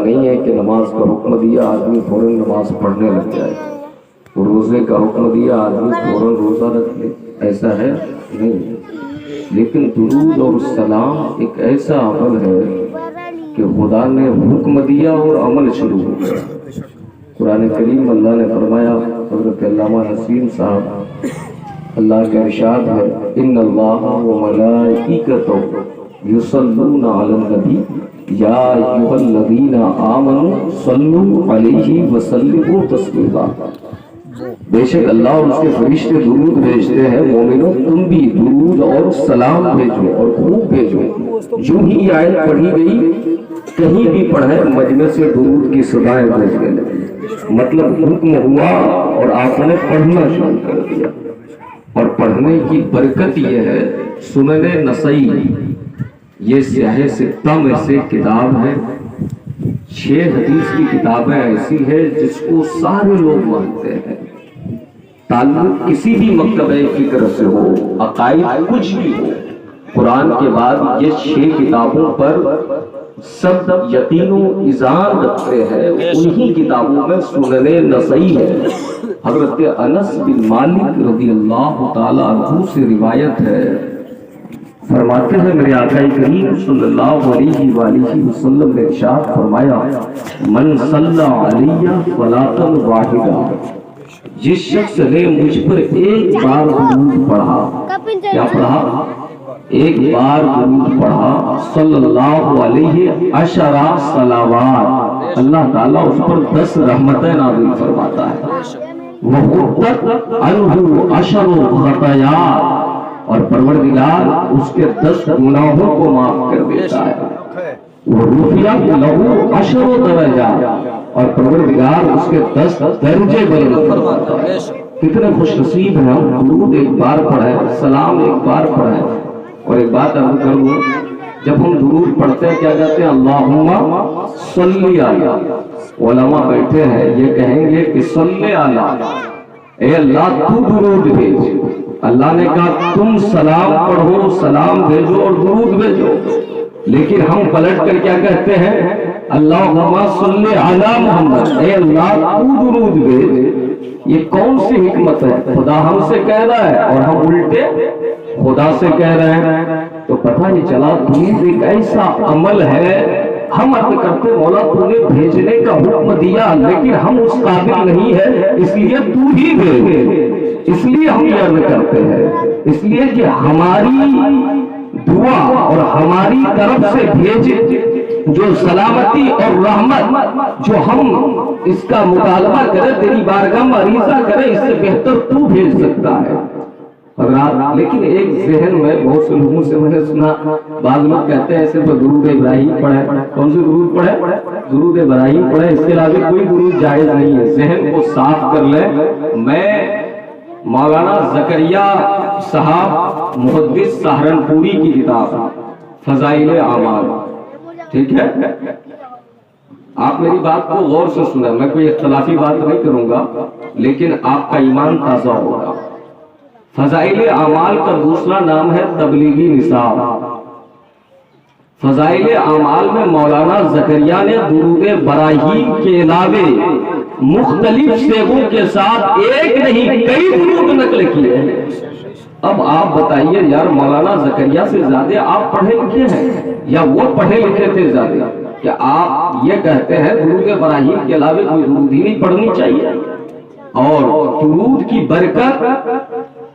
نہیں ہے کہ نماز کا حکم دیا آدمی فوراً نماز پڑھنے لگ جائے، روزے کا حکم دیا آدمی فوراً روزہ رکھ لے، ایسا ہے نہیں۔ لیکن درود اور السلام ایک ایسا عمل ہے کہ خدا نے حکم دیا اور عمل شروع ہو گیا۔ قرآن کریم اللہ نے فرمایا، حضرت علامہ نسیم صاحب، اللہ کا ارشاد ہے، ان اللہ وملائکتہ یصلون علی النبی یا ایھا الذین آمنوا صلوا علیہ وسلموا تسلیما۔ بے شک اللہ اور اس کے فرشتے درود بھیجتے ہیں، مومنوں تم بھی درود اور سلام بھیجو اور خوب بھیجو۔ یوں ہی آیت پڑھی گئی، کہیں بھی پڑھے مجمع سے درود کی صدائیں بھیجنے لگی، مطلب حکم ہوا اور آپ نے پڑھنا شروع کر دیا۔ اور پڑھنے کی برکت یہ ہے، سنن نسائی یہ سیاہ ستہ میں سے کتاب ہے، 6 حدیث کی کتابیں ایسی ہے جس کو سارے لوگ مانتے ہیں، تعلق کسی بھی مکتبہ فکر سے ہو، عقائد کچھ بھی ہو، قرآن کے بعد یہ 6 کتابوں پر سب یقین و ایذان رکھتے ہیں۔ انہی کتابوں میں سنن نسائی ہے۔ حضرت انس بن مالک رضی اللہ تعالی عنہ سے روایت ہے، فرماتے ہیں میرے آقا کریم صلی اللہ علیہ وآلہ وسلم نے ارشاد فرمایا، من صلی علیہ صلاۃ واحدہ، جس شخص نے مجھ پر ایک بار درود پڑھا، کیا پڑھا؟ ایک بار درود پڑھا، صلی اللہ علیہ عشر صلوات، اللہ تعالیٰ اس پر 10 رحمتیں نازل فرماتا ہے، وَحُطَّتْ عَنْهُ عَشَرُ خَطَايَا، اور پروردگار اس کے 10 گناہوں کو معاف کر دیتا ہے، وَرُفِعَتْ لَهُ عَشَرُ دَرَجَاتٍ، اور پروردگار اس کے 10 درجے بلند فرماتا ہے۔ کتنے خوش نصیب ہیں ہم، درود ایک بار پڑھیں، سلام ایک بار پڑھیں۔ اور ایک بات عرض کر دوں، جب ہم درود پڑھتے ہیں کیا کہتے ہیں؟ اللہم صلی علی، علماء بیٹھے ہیں یہ کہیں گے کہ صلی علی، اے اللہ تو درود بھیج۔ اللہ نے کہا تم سلام پڑھو، سلام بھیجو اور درود بھیجو، لیکن ہم پلٹ کر کیا کہتے ہیں؟ اللہم صلی علی محمد، اے اللہ تو درود بھیج۔ یہ کون سی حکمت ہے؟ خدا ہم سے کہہ رہا ہے اور ہم الٹے خدا سے کہہ رہے ہیں، تو پتہ نہیں چلا درود ایک ایسا عمل ہے۔ ہم عرض کرتے مولا تو نے بھیجنے کا حکم دیا، لیکن ہم اس قابل نہیں ہے، اس لیے تو ہی بھیج، اس لیے ہم یہ عرض کرتے ہیں، اس لیے کہ ہماری دعا اور ہماری طرف سے بھیجے جو سلامتی اور رحمت جو ہم اس کا مطالبہ کریں، تیری بارگاہ میں عریضہ کریں، اس سے بہتر تو بھیج سکتا ہے۔ لیکن ایک ذہن میں بہت سے لوگوں سے میں نے سنا، بعض لوگ کہتے ہیں صرف درود ابراہیم پڑھے۔ کون سے درود پڑھے؟ درود ابراہیم پڑھے، اس کے علاوہ کوئی درود جائز نہیں ہے۔ ذہن کو صاف کر لیں۔ میں مولانا زکریا صاحب محدث سہارنپوری کی کتاب فضائل اعمال، ٹھیک ہے، آپ میری بات کو غور سے سنیں، میں کوئی اختلافی بات نہیں کروں گا، لیکن آپ کا ایمان تازہ ہوگا۔ فضائل اعمال کا دوسرا نام ہے تبلیغی نصاب۔ فضائل اعمال میں مولانا زکریا نے درود ابراہیم کے علاوہ مختلف صیغوں کے ساتھ ایک نہیں کئی درود نقل کیے ہیں۔ اب آپ بتائیے یار، مولانا زکریا سے زیادہ آپ پڑھے لکھے ہیں یا وہ پڑھے لکھے تھے زیادہ؟ کہ آپ یہ کہتے ہیں درود ابراہیم کے علاوہ کوئی درود ہی نہیں پڑھنی چاہیے؟ اور درود کی برکت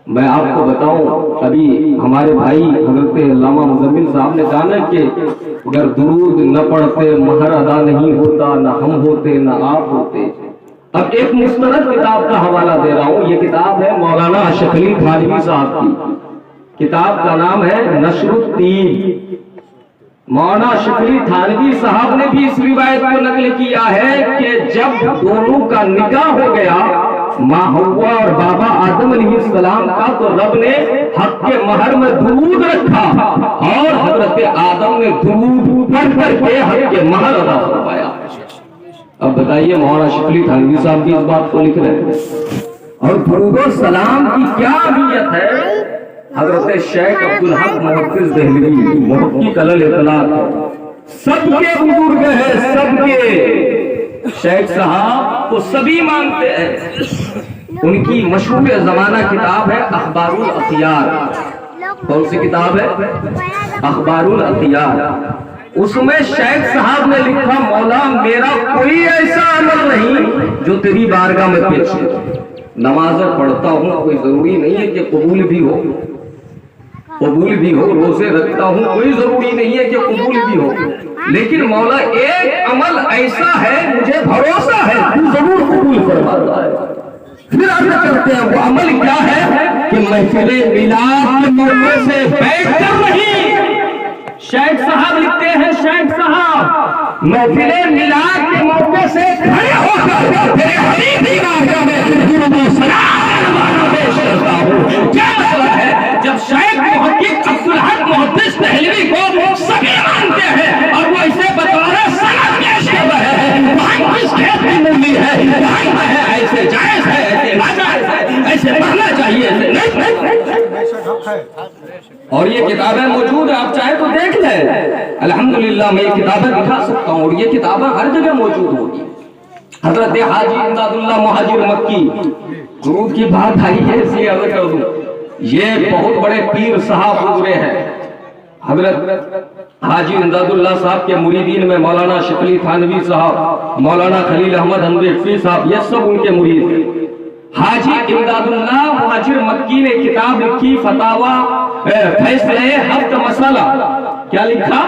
میں آپ کو بتاؤں، ابھی ہمارے بھائی حضرت علامہ مزمل صاحب نے کہا نا کہ اگر درود نہ پڑھتے مہر ادا نہیں ہوتا، نہ ہم ہوتے نہ آپ ہوتے۔ اب ایک مستند کتاب کا حوالہ دے رہا ہوں، یہ کتاب ہے مولانا اشرف تھانوی صاحب کی، کتاب کا نام ہے نشر الدین۔ مولانا اشرف تھانوی صاحب نے بھی اس روایت کو نقل کیا ہے کہ جب دونوں کا نکاح ہو گیا، ماں حوا اور بابا آدم علیہ السلام کا، تو رب نے حق کے مہر میں درود رکھا اور حضرت آدم نے درود پڑھ کر کے حق کے مہر ادا فرمایا۔ اب بتائیے مولانا شکلی تھانوی صاحب کی اس بات کو لکھ رہے ہیں، اور درود و سلام کی کیا اہمیت ہے؟ حضرت شیخ عبدالحق محفوظ دہلوی محقق علی الاطلاق سب کے بزرگ ہیں، سب کے شیخ صاحب کو سبھی مانتے ہیں۔ ان کی مشہور زمانہ کتاب ہے اخبار الاخیار۔ کون سی کتاب ہے؟ اخبار الاخیار۔ اس میں شیخ صاحب نے لکھا، مولا میرا کوئی ایسا عمل نہیں جو تیری بارگاہ میں پیش ہے۔ نماز پڑھتا ہوں، کوئی ضروری نہیں ہے کہ قبول بھی ہو، روزے رکھتا ہوں، کوئی ضروری نہیں ہے کہ قبول بھی ہو، لیکن مولا ایک عمل ایسا ہے مجھے بھروسہ ہے تو ضرور قبول فرماتا ہے۔ پھر عرض کرتے ہیں وہ عمل کیا ہے کہ محفل میلاد کے موقع سے بیٹھ کر نہیں، شیخ صاحب لکھتے ہیں، شیخ صاحب محفل میلاد کے موقع سے کھڑے ہو کر تیرے حبیب کی بارگاہ میں درود و سلام پیش کرتا ہوں۔ کیا مطلب ہے؟ جب شیخ محقق عبدالحق محدث دہلوی کو سبھی مانتے ہیں اور وہ اسے بطور سند پیش کر رہے ہیں، وہاں کس کھیت کی مولی ہے، وہاں ہے ایسے جائز ہے، ایسے ناجائز ہے، ایسے پڑھنا چاہیے، ایسے نہیں۔ اور یہ کتابیں موجود ہیں، آپ چاہیں تو دیکھ لیں۔ الحمدللہ میں یہ کتابیں دکھا سکتا ہوں اور یہ کتابیں ہر جگہ موجود ہوگی۔ حضرت حاجی امداد اللہ مہاجر مکی، درود کی بات آئی ہے اس لیے عرض کر دوں، یہ بہت بڑے پیر صاحب گزرے ہیں۔ حضرت حاجی امداد اللہ صاحب کے مریدین میں مولانا شکلی تھانوی صاحب، مولانا خلیل احمد حنفی صاحب، یہ سب ان کے مرید ہیں۔ حاجی امداد اللہ مہاجر مکی نے کتاب لکھی فتاوا فیصلے ہفت مسئلہ۔ کیا لکھا؟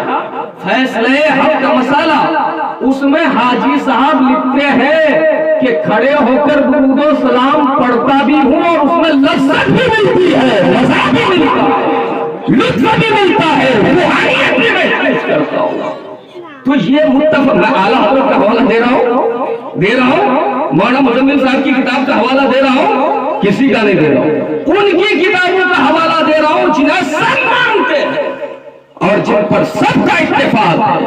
فیصلے ہفت مسئلہ۔ اس میں حاجی صاحب لکھتے ہیں کہ کھڑے ہو کر درود و سلام پڑھتا بھی ہوں اور اس میں لذت بھی ملتی ہے، مزہ بھی ملتا ہے، لطف بھی ملتا ہے، روحانیت بھی محسوس کرتا ہوں۔ تو یہ متفق، میں اعلیٰ حضرت کا حوالہ دے رہا ہوں، مولانا مزمل صاحب کی کتاب کا حوالہ دے رہا ہوں، کسی کا نہیں دے رہا ہوں، ان کی کتابوں کا حوالہ دے رہا ہوں جنہیں سب مانتے ہیں اور جن پر سب کا اتفاق ہے۔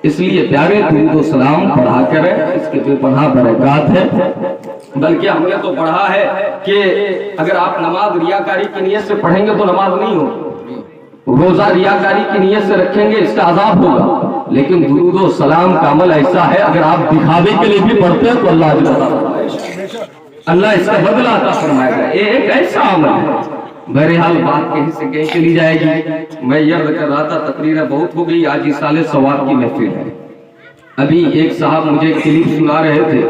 اس لیے پیارے درود و سلام پڑھا کریں، اس کے بے پناہ برکات ہے۔ بلکہ ہم نے تو پڑھا ہے کہ اگر آپ نماز ریاکاری کی نیت سے پڑھیں گے تو نماز نہیں ہوگی، روزہ ریاکاری کی نیت سے رکھیں گے اس کا عذاب ہوگا، لیکن درود و سلام کا عمل ایسا ہے اگر آپ دکھاوے کے لیے بھی پڑھتے ہیں تو اللہ اس کا بدلہ عطا فرمائے گا۔ یہ ایک ایسا عمل ہے۔ بہرحال بات کہیں سے کہیں چلی جائے گی۔ میں یہ کر رہا تھا، تقریر بہت ہو گئی، آج سال ثواب کی محفل ہے۔ ابھی ایک صاحب مجھے کلپ سنا رہے تھے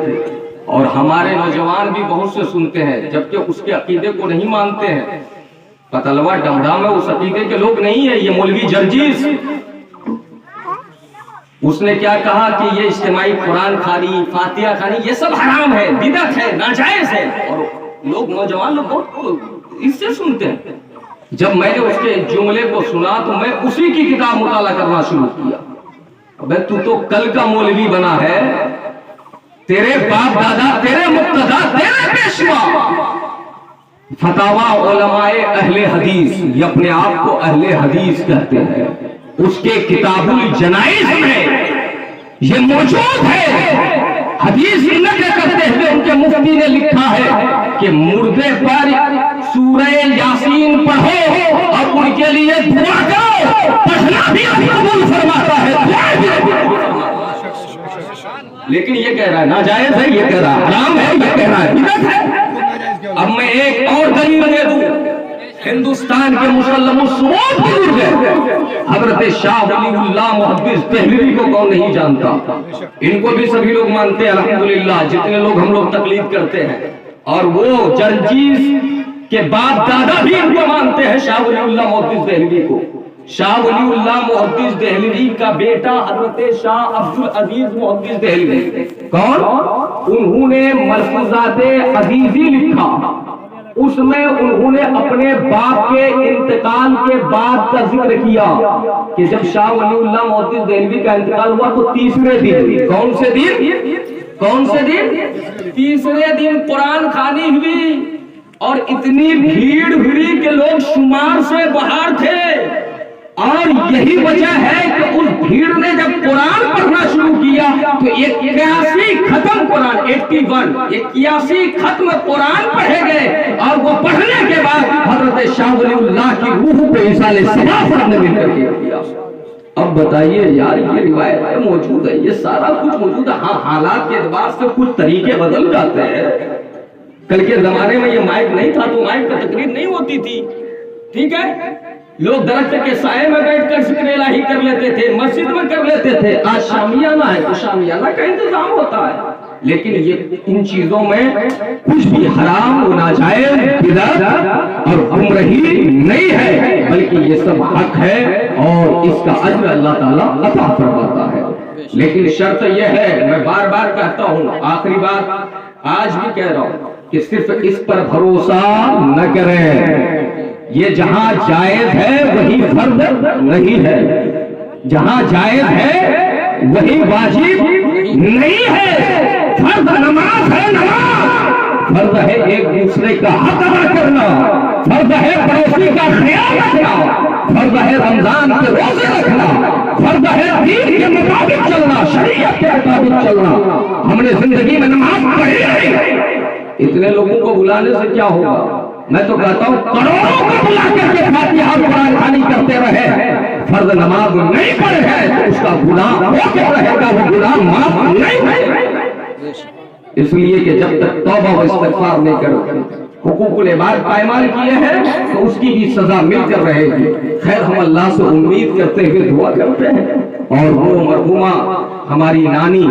اور ہمارے نوجوان بھی بہت سے سنتے ہیں جبکہ اس کے عقیدے کو نہیں مانتے ہیں۔ پتلوا ڈمڈا میں اس عقیدے کے لوگ نہیں ہیں۔ یہ مولوی جرجیس، اس نے کیا کہا کہ یہ اجتماعی قرآن خوانی، فاتحہ خوانی، یہ سب حرام ہے، بدعت ہے، ناجائز ہے، اور لوگ نوجوان لوگ بہت اس سے سنتے ہیں۔ جب میں نے اس کے جملے کو سنا تو میں اسی کی کتاب مطالعہ کرنا شروع کیا۔ ابے تو کل کا مولوی بنا ہے، تیرے باپ دادا، تیرے مقتدا، تیرے پیشوا فتاوا علماء اہل حدیث، یہ اپنے آپ کو اہل حدیث کہتے ہیں، اس کے کتاب الجنائز میں یہ موجود ہے۔ حدیث نقل کرتے ہوئے ان کے مفتی نے لکھا ہے کہ مردے پر سورہ یاسین پڑھو اور ان کے لیے دعا کرو، پڑھنا بھی قبول فرماتا ہے، دعا بھی قبول فرماتا ہے۔ لیکن یہ کہہ رہا ہے ناجائز ہے، یہ کہہ رہا ہے حرام ہے، یہ کہہ رہا ہے بدعت ہے۔ اب میں ایک اور دلیل دے دوں، ہندوستان کے مسلم السمود بزرگ ہیں، حضرت شاہ ولی اللہ محدث دہلوی کو کون نہیں جانتا؟ ان کو بھی سبھی لوگ مانتے ہیں الحمدللہ، جتنے لوگ ہم لوگ تقلید کرتے ہیں، اور وہ جرجیس کے باپ دادا بھی ان کو مانتے ہیں، شاہ ولی اللہ محدث دہلوی کو۔ شاہ ولی اللہ محدث دہلوی کا بیٹا حضرت شاہ عبدالعزیز محدث دہلوی کون؟ انہوں نے ملفوظات عزیزی لکھا، اس میں انہوں نے اپنے باپ کے انتقال کے بعد کا ذکر کیا کہ جب شاہ ولی اللہ محدث دہلوی کا انتقال ہوا تو تیسرے دن، کون سے دن؟ تیسرے دن قرآن خوانی ہوئی اور اتنی بھیڑ ہوئی کہ لوگ شمار سے باہر تھے، اور یہی وجہ ہے کہ اس بھیڑ نے جب قرآن پڑھنا شروع کیا تو 81 ختم قرآن 81 ختم قرآن پڑھے گئے، اور وہ پڑھنے کے بعد حضرت شاہ ولی اللہ کی روح پہ عیسیٰ علیہ السلام نے مل کر کیا۔ اب بتائیے یار یہ روایت میں موجود ہے، یہ سارا کچھ موجود ہے، ہاں حالات کے اعتبار سے کچھ طریقے بدل جاتے ہیں۔ کل کے زمانے میں یہ مائک نہیں تھا تو مائک پہ تقریر نہیں ہوتی تھی، ٹھیک ہے، لوگ درخت کے سائے میں بیٹھ کر ذکر الہی کر لیتے تھے، مسجد میں کر لیتے تھے۔ آج شامیانہ ہے تو شامیانہ کا انتظام ہوتا ہے، لیکن یہ ان چیزوں میں کچھ بھی حرام و ناجائز بدعت اور گمراہی نہیں ہے، بلکہ یہ سب حق ہے اور اس کا اجر اللہ تعالیٰ عطا فرماتا ہے۔ لیکن شرط یہ ہے، میں بار بار کہتا ہوں، آخری بار آج بھی کہہ رہا ہوں کہ صرف اس پر بھروسہ نہ کریں، یہ جہاں جائز ہے وہی فرض نہیں ہے، جہاں جائز ہے وہی واجب نہیں ہے۔ فرض نماز ہے، نماز فرض ہے ایک دوسرے کا حق ادا کرنا، فرض ہے پڑوسی کا خیال رکھنا، فرض ہے رمضان کے روزے رکھنا، فرض ہے دین کے مطابق چلنا، شریعت کے مطابق چلنا۔ ہم نے زندگی میں نماز پڑھی نہیں، اتنے لوگوں کو بلانے سے کیا ہوگا؟ میں تو کہتا ہوں کروڑوں کو بلا کر کے فاتحہ قرآن خوانی کرتے رہے، فرض نماز نہیں پڑھے ہے تو اس کا گناہ ہو کے رہے گا، وہ گناہ معاف نہیں ہے۔ اس لیے کہ جب تک توبہ و استغفار نہیں کرو، حقوق العباد پائمال کیے ہیں تو اس کی بھی سزا مل کر رہے گی۔ خیر ہم اللہ سے امید کرتے ہوئے دعا کرتے ہیں، اور وہ مرحومہ ہماری نانی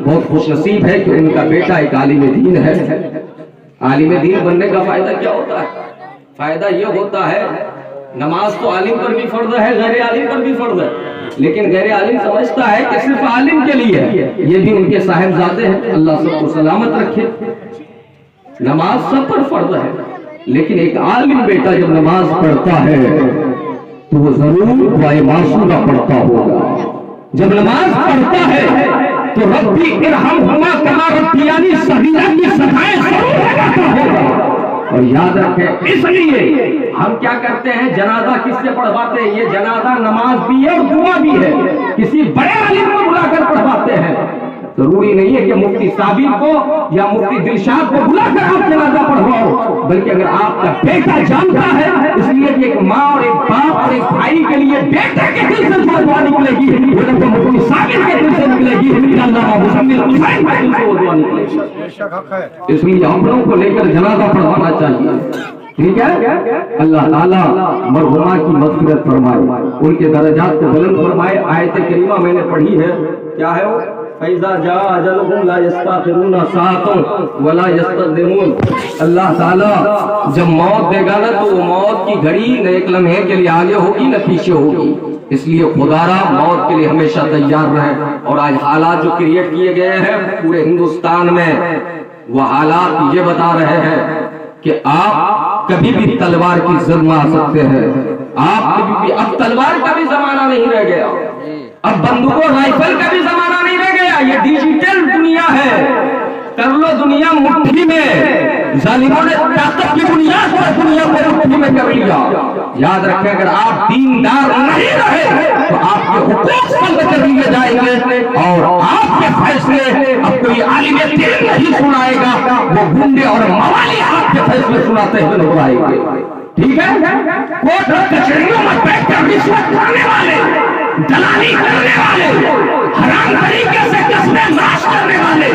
بہت خوش نصیب ہے کہ ان کا بیٹا ایک عالم دین ہے۔ عالم دین بننے کا فائدہ کیا ہوتا ہے؟ فائدہ یہ ہوتا ہے، نماز تو عالم پر بھی فرض ہے، غیر عالم پر بھی فرض ہے، لیکن غیر عالم سمجھتا ہے کہ صرف عالم کے لیے ہے، یہ بھی ان کے صاحبزادے ہیں، اللہ سب کو سلامت رکھے۔ نماز سب پر فرض ہے، لیکن ایک عالم بیٹا جب نماز پڑھتا ہے تو وہ ضرور دعائے معصومہ پڑھتا ہوگا۔ جب نماز پڑھتا ہے تو ربی ارحمہما کما ربیانی صغیرا کی سزائیں ضرور لگاتا ہوگا۔ اور یاد رکھیں، اس لیے ہم کیا کرتے ہیں، جنازہ کس سے پڑھواتے ہیں؟ یہ جنازہ نماز بھی ہے اور دعا بھی ہے، کسی بڑے عالم کو بلا کر پڑھواتے ہیں۔ ضروری نہیں ہے کہ مفتی صابر کو یا مفتی دلشاد کو بلا کر آپ جنازہ پڑھواؤ، بلکہ اگر آپ کا بیٹا جانتا ہے، اس لیے کہ ایک ماں اور ایک باپ اور ایک بھائی کے لیے بیٹے کے دل سے دعا نکلے گی، وہ تو مفتی صابر کے دل سے نکلے گی، اللہ مزمل حسین کے دل سے وہ دعا نکلے گی۔ اس لیے ہم لوگوں کو لے کر جنازہ پڑھوانا چاہیے، ٹھیک ہے؟ اللہ تعالیٰ مرحومہ کی مغفرت فرمائے، ان کے درجات کو بلند فرمائے۔ آیت کریمہ میں نے پڑھی ہے، کیا ہے وہ؟ فَإِذَا جَاءَ أَجَلُهُمْ لَا يَسْتَأْخِرُونَ سَاعَةً وَلَا يَسْتَقْدِمُونَ۔ اللہ تعالیٰ جب موت دے گا نا تو وہ موت کی گھڑی نہ ایک لمحے کے لیے آگے ہوگی نہ پیچھے ہوگی، اس لیے خدا را موت کے لیے ہمیشہ تیار رہیں۔ اور آج حالات جو کریٹ کیے گئے ہیں پورے ہندوستان میں، وہ حالات یہ بتا رہے ہیں کہ آپ کبھی بھی تلوار کی زد میں آ سکتے ہیں، آپ کبھی بھی، اب تلوار کا بھی زمانہ نہیں رہ گیا، اب بندوق و رائفل کا بھی زمانہ نہیں رہ گیا، یہ ڈیجیٹل دنیا ہے، کر لو دنیا مٹھی میں، ظالموں نے طاقت کی بنیاد پر دنیا کو مٹھی میں کر لیا۔ یاد رکھیں اگر آپ دیندار نہیں رہے تو آپ کے حقوق بند کر لیے جائیں گے، اور آپ کے فیصلے اب کوئی عالم دین نہیں سنائے گا، وہ گنڈے اور موالی آپ کے فیصلے سناتے ہوئے نظر آئیں گے، ٹھیک ہے؟ کوٹ کچہریوں میں بیٹھ کر رشوت کھانے والے، دلالی کرنے والے، حرام طریقے سے قسمیں ناش کرنے والے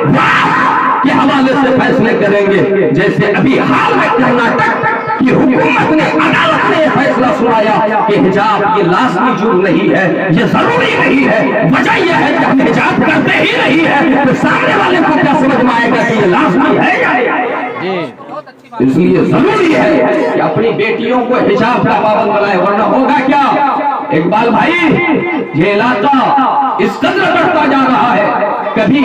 وقت کے حوالے سے فیصلے کریں گے، جیسے ابھی حال میں کرناٹک کی حکومت نے، عدالت نے یہ فیصلہ سنایا کہ حجاب یہ لازمی جرم نہیں ہے، یہ ضروری نہیں ہے۔ وجہ یہ ہے کہ ہم حجاب کرتے ہی نہیں ہے، تو سامنے والے کو کیا سمجھ میں آئے گا کہ یہ لازمی ہے یا نہیں؟ اس لیے ضروری ہے کہ اپنی بیٹیوں کو حجاب کا پابند بنائے، ورنہ ہوگا کیا؟ اقبال بھائی، یہ علاقہ اس قدر بڑھتا جا رہا ہے، کبھی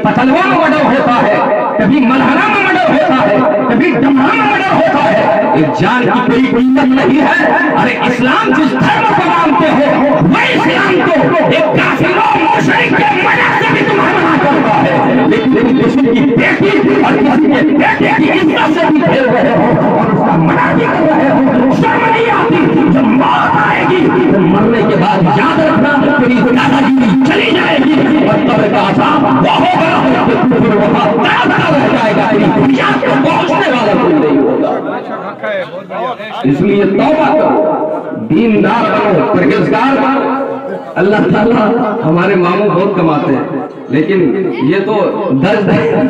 پتلوا میں مرڈر ہوتا ہے، کبھی ملہرہ میں مرڈر ہوتا ہے، کبھی ڈمرا میں مرڈر ہوتا ہے، ایک جان کی کوئی قیمت نہیں ہے۔ ارے اسلام جس دھرم کو مانتے ہو وہ اسلام کو ایک کافر و مشرک کے مدد سے بھی تمہیں منع کرتا ہے، لیکن کسی کی بیٹی اور کسی کے بیٹے کی عزت سے بھی کھیل رہے ہو اور اس کا منع بھی کر رہے ہو، شرم نہیں آتی؟ جب موت آئے گی تو مرنے کے بعد یاد رکھنا تیری دادا گیری چلی جائے گی اور قبر کا عذاب وہ ہوگا کہ تو پھر وہاں دادا رہ جائے گا، تیری بنیاد کو پہنچنے والا کوئی نہیں ہوگا۔ اس لیے توبہ کرو، دیندار بنو، پرہیزگار بنو، اللہ تعالیٰ ہمارے ماموں بہت کماتے ہیں لیکن یہ تو درد ہے.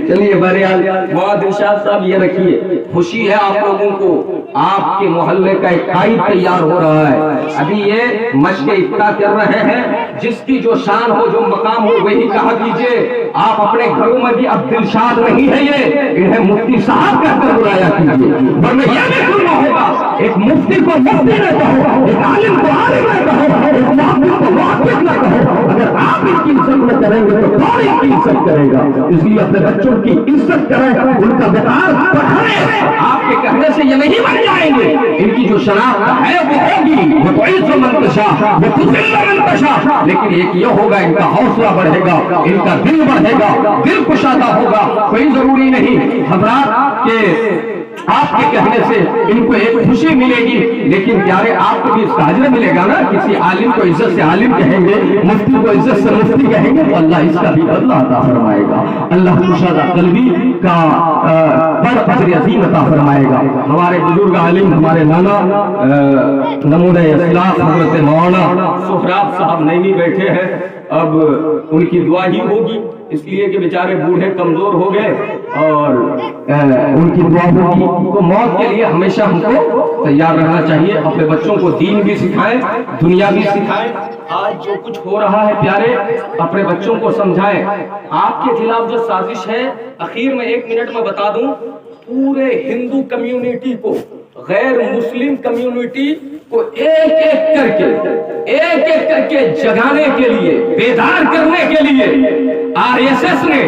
چلیے بہرحال مواد ارشاد صاحب یہ رکھیے خوشی ہے آپ لوگوں کو آپ کے محلے کا ایک قائد تیار ہو رہا ہے. ابھی یہ مشق افتتاح کر رہے ہیں. جس کی جو شان ہو جو مقام ہو وہی کہا کیجئے. آپ اپنے گھروں میں بھی اب دلشاد نہیں ہے یہ انہیں مفتی صاحب کہہ کر بلایا کیجئے ورنہ یہ بھی سننا ہوگا ایک مفتی کو مفتی نہ کہو ایک عالم کو عالم نہ کہو ایک محقق کو محقق نہ کہو. اگر آپ اس کی عزت نہ کریں گے تو کون اس کی عزت کرے گا؟ اس لیے اپنے بچوں کی عزت کریں ان کا وقار بڑھائیں. آپ کے کہنے سے یہ نہیں بن جائیں گے. ان کی جو شناخت ہے وہ ہوگی وہ تو عز من تشاء وہ تذل من تشاء لیکن ایک یہ ہوگا ان کا حوصلہ بڑھے گا ان کا دل بڑھے گا دل کشادہ ہوگا. کوئی ضروری نہیں حضرات کہ آپ کے کہنے سے ان کو ایک خوشی ملے گی لیکن پیارے آپ کو بھی اس کا اجر ملے گا نا. کسی عالم کو عزت سے عالم کہیں گے مفتی کو عزت سے مفتی کہیں گے تو اللہ اس کا بھی بدلہ عطا فرمائے گا. اللہ کشادہ قلبی کا بڑا اجر عظیم عطا فرمائے گا. ہمارے بزرگ عالم ہمارے نانا نمونہ اخلاق حضرت مولانا سہراب صاحب نعیمی بیٹھے ہیں. اب ان کی دعا ہی ہوگی اس لیے کہ بیچارے بوڑھے کمزور ہو گئے اور ان کی دعا ہوگی. تو موت کے لیے ہمیشہ ہم کو تیار رہنا چاہیے. اپنے بچوں کو دین بھی سکھائیں دنیا بھی سکھائیں. آج جو کچھ ہو رہا ہے پیارے اپنے بچوں کو سمجھائیں. آپ کے خلاف جو سازش ہے اخیر میں 1 منٹ میں بتا دوں پورے ہندو کمیونٹی کو غیر مسلم کمیونٹی کو ایک ایک کر کے جگانے کے لیے بیدار کرنے کے لیے آر ایس ایس نے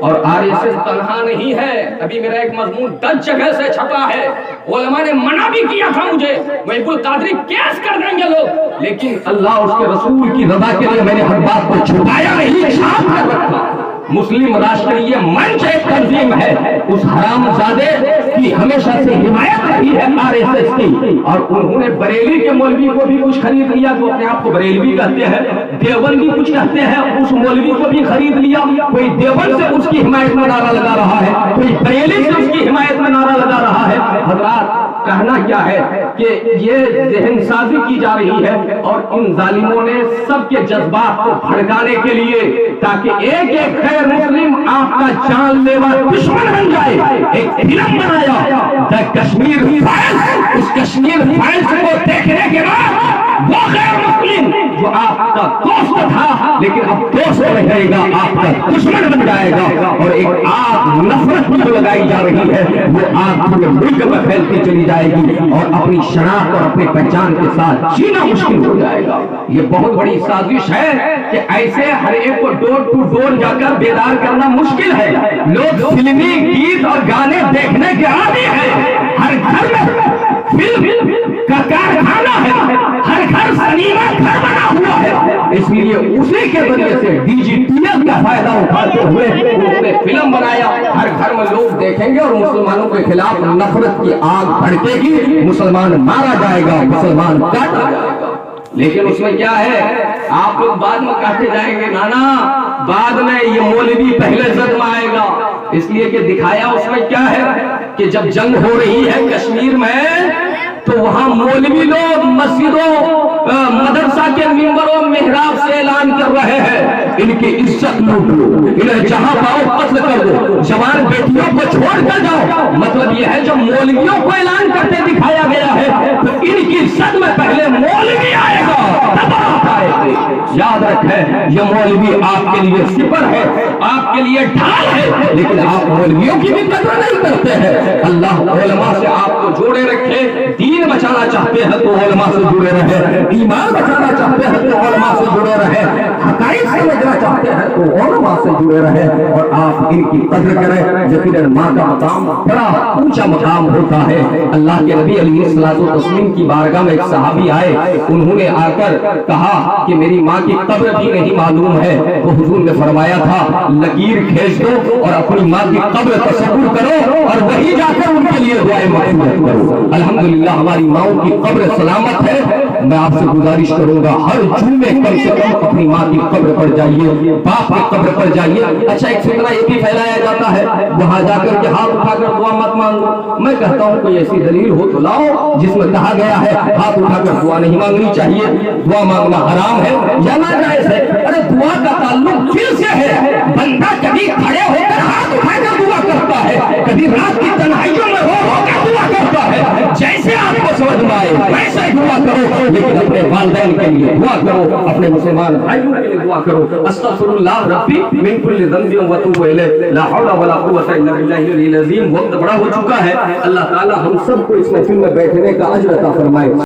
اور آر ایس ایس تنہا نہیں ہے. ابھی میرا ایک مضمون 10 جگہ سے چھپا ہے. علماء نے منع بھی کیا تھا مجھے محب القادری کیس کر دیں گے لوگ لیکن اللہ اس کے رسول کی رضا کے لیے میں نے ہر بات کو چھپایا نہیں چھاپ کر رکھا. مسلم راشٹریہ منچ ایک تنظیم ہے اس حرام زادے کی ہمیشہ سے حمایت رہی ہے آر ایس ایس کی اور انہوں نے بریلی کے مولوی کو بھی کچھ خرید لیا جو اپنے آپ کو بریلوی کہتے ہیں. دیوبندی کچھ کہتے ہیں اس مولوی کو بھی خرید لیا. کوئی دیوبند سے اس کی حمایت میں نعرہ لگا رہا ہے کوئی بریلی سے اس کی حمایت میں نعرہ لگا رہا ہے. حضرات کہنا کیا ہے کہ یہ ذہن سازی کی جا رہی ہے اور ان ظالموں نے سب کے جذبات کو بھڑکانے کے لیے تاکہ ایک ایک غیر مسلم آپ کا جان لیوا دشمن بن جائے ایک فلم بنایا دا کشمیر فائلز. اس کشمیر فائلز کو دیکھنے کے بعد وہ غیر مسلم جو آپ کا دوست تھا لیکن اب دوست نہیں رہے گا آپ کا دشمن بن جائے گا اور ایک آگ نفرت جو لگائی جا رہی ہے وہ آگ پورے ملک میں پھیلتی چلی جائے گی اور اپنی شناخت اور اپنی پہچان کے ساتھ جینا مشکل ہو جائے گا. یہ بہت بڑی سازش ہے کہ ایسے ہر ایک کو ڈور ٹو ڈور جا کر بیدار کرنا مشکل ہے. لوگ فلمی گیت اور گانے دیکھنے کے عادی ہیں. ہر گھر میں فلم کا کارخانہ ہے ہر گھر سنیما گھر بنا ہوا ہے. اس لیے اسی کے ذریعے سے ڈیجیٹل کا فائدہ اٹھاتے ہوئے انہوں نے فلم بنایا. ہر گھر میں لوگ دیکھیں گے اور مسلمانوں کے خلاف نفرت کی آگ بھڑکے گی. مسلمان مارا جائے گا مسلمان کاٹا جائے گا. لیکن اس میں کیا ہے آپ لوگ بعد میں کہتے جائیں گے نانا بعد میں یہ مولوی پہلے زد میں آئے گا. اس لیے کہ دکھایا اس میں کیا ہے کہ جب جنگ ہو رہی ہے کشمیر میں تو وہاں مولوی لوگ مسجدوں مدرسہ کے ممبروں محراب سے اعلان کر رہے ہیں ان کی عزت لوٹ لو انہیں جہاں پاؤ قتل کر دو جوان بیٹیوں کو چھوڑ کر جاؤ. مطلب یہ ہے جب مولویوں کو اعلان کرتے دکھایا گیا ہے تو ان کی عزت میں پہلے مولوی آئے گا تب آپ آئے گے. یاد رکھیں یہ مولوی آپ کے لیے سپر ہے آپ کے لیے ڈھال ہے لیکن آپ مولویوں کی بھی قدر نہیں کرتے ہیں. اللہ علماء سے آپ کو جوڑے رکھے. دین بچانا چاہتے ہیں تو علماء سے جڑے رہے. ایمان بچانا چاہتے ہیں تو علماء سے جڑے رہے. حقائق سمجھنا چاہتے ہیں تو علماء سے جڑے رہے اور آپ ان کی قدر کریں. یقیناً ماں کا مقام بڑا اونچا مقام ہوتا ہے. اللہ کے نبی علیہ الصلوۃ والتسلیم کی بارگاہ میں ایک صحابی آئے. انہوں نے آ کر کہا کہ میری ماں کی قبر بھی نہیں معلوم ہے. تو حضور نے فرمایا تھا لکیر کھینچ دو اور اپنی ماں کی قبر تصور کرو اور وہیں جا کر ان کے لیے دعائیں مغفرت کرو. الحمدللہ ہماری ماؤں کی قبر سلامت ہے. میں آپ سے گزارش کروں گا ہر جمعے کم سے کم اپنی ماں کی قبر پر جائیے، باپ کی قبر پر جائیے۔ اچھا ایک فتنہ یہ بھی پھیلایا جاتا ہے وہاں جا کر کے ہاتھ اٹھا کر دعا مت مانگو۔ میں کہتا ہوں کوئی ایسی دلیل ہو تو لاؤ جس میں کہا گیا ہے ہاتھ اٹھا کر دعا نہیں مانگنی چاہیے، دعا مانگنا حرام ہے یا ناجائز ہے۔ ارے دعا کا تعلق دل سے ہے، بندہ کبھی کھڑے ہو کر ہاتھ اٹھا کر دعا کرتا ہے، کبھی رات کی تنہائیوں میں رو کر دعا کرتا ہے، جیسے آپ کو سمجھ میں آئے ویسے دعا کرو، لیکن اپنے والدین کے لیے دعا کرو، اپنے مسلمان بھائیوں کے لیے دعا کرو۔ استغفر اللہ ربی من کل ذنب واتوب الیہ، لا حول ولا قوت الا باللہ العلی العظیم۔ وقت بڑا ہو چکا ہے، اللہ تعالی ہم سب کو اس محفل میں بیٹھنے کا اجر عطا فرمائے۔